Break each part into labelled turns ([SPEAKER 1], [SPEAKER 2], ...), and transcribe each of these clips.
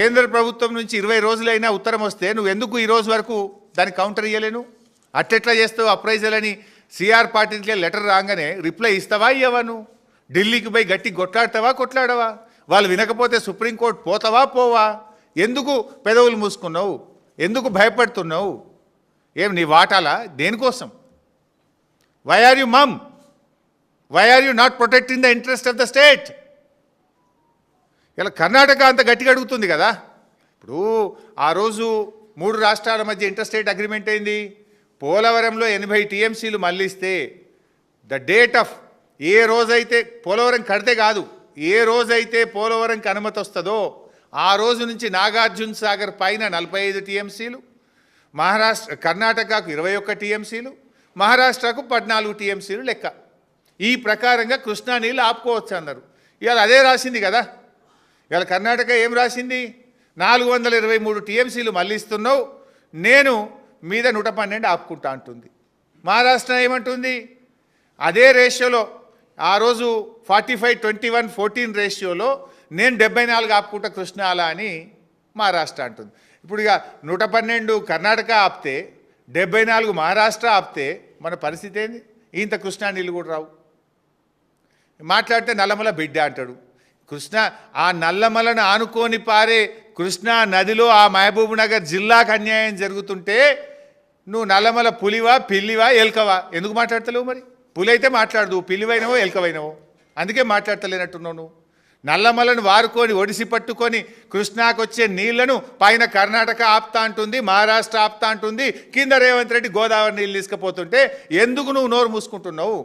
[SPEAKER 1] కేంద్ర ప్రభుత్వం నుంచి 20 రోజులైనా ఉత్తరం వస్తే నువ్వు ఎందుకు ఈ రోజు వరకు దానికి కౌంటర్ ఇయ్యలేను? అట్టెట్లా చేస్తావు అప్రైజల్ అని సిఆర్ పార్టీకి లెటర్ రాగానే రిప్లై ఇస్తావా ఇవ్వవా? నువ్వు ఢిల్లీకి పోయి గట్టి కొట్లాడవా? వాళ్ళు వినకపోతే సుప్రీంకోర్టు పోతావా పోవా? ఎందుకు పెదవులు మూసుకున్నావు? ఎందుకు భయపడుతున్నావు? ఏం నీ వాటాలా? దేనికోసం? Why are you mum? Why are you not protecting the interest of the state? ఇలా కర్ణాటక అంత గట్టిగా అడుగుతుంది కదా. ఇప్పుడు ఆ రోజు 3 రాష్ట్రాల మధ్య ఇంటర్స్టేట్ అగ్రిమెంట్ అయింది. పోలవరంలో 80 టీఎంసీలు మళ్ళిస్తే ద డేట్ ఆఫ్ ఏ రోజైతే పోలవరం కడితే కాదు, ఏ రోజైతే పోలవరంకి అనుమతి వస్తుందో ఆ రోజు నుంచి నాగార్జున సాగర్ పైన 45 టీఎంసీలు, కర్ణాటకకు 21 టీఎంసీలు, మహారాష్ట్రకు 14 టీఎంసీలు లెక్క. ఈ ప్రకారంగా కృష్ణా నీళ్ళు ఆపుకోవచ్చు అన్నారు. ఇవాళ అదే రాసింది కదా. ఇవాళ కర్ణాటక ఏం రాసింది? 423 టీఎంసీలు మళ్ళిస్తున్నావు, నేను మీద 112 ఆపుకుంటా అంటుంది. మహారాష్ట్ర ఏమంటుంది? అదే రేషియోలో ఆ రోజు 45-21-14 రేషియోలో నేను 74 ఆపుకుంటా కృష్ణ అలా అని మహారాష్ట్ర అంటుంది. ఇప్పుడు ఇక 112 కర్ణాటక ఆపితే 74 మహారాష్ట్ర ఆపితే మన పరిస్థితి ఏంది? ఇంత కృష్ణా నీళ్ళు కూడా రావు. మాట్లాడితే నల్లమల బిడ్డ అంటాడు. ఆ నల్లమలను ఆనుకొని పారే కృష్ణా నదిలో ఆ మహబూబ్ నగర్ జిల్లాకు అన్యాయం జరుగుతుంటే నువ్వు నల్లమల పులివా పిల్లివా ఎల్కవా? ఎందుకు మాట్లాడతలేవు? మరి పులి అయితే మాట్లాడదు, పిల్లివైనవో ఎల్కవైనవో, అందుకే మాట్లాడతలేనట్టున్నావు నువ్వు. నల్లమలను వారుకొని ఒడిసి పట్టుకొని కృష్ణాకు వచ్చే నీళ్లను పైన కర్ణాటక ఆపుతా అంటుంది, మహారాష్ట్ర ఆపుతా అంటుంది, కింద రేవంత్ రెడ్డి గోదావరి నీళ్ళు తీసుకుపోతుంటే ఎందుకు నువ్వు నోరు మూసుకుంటున్నావు?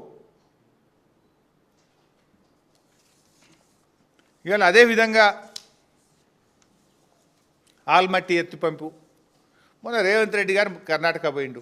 [SPEAKER 1] ఇవాళ అదేవిధంగా ఆల్మట్టి ఎత్తిపంపు మొన్న రేవంత్ రెడ్డి గారు కర్ణాటక పోయిండు.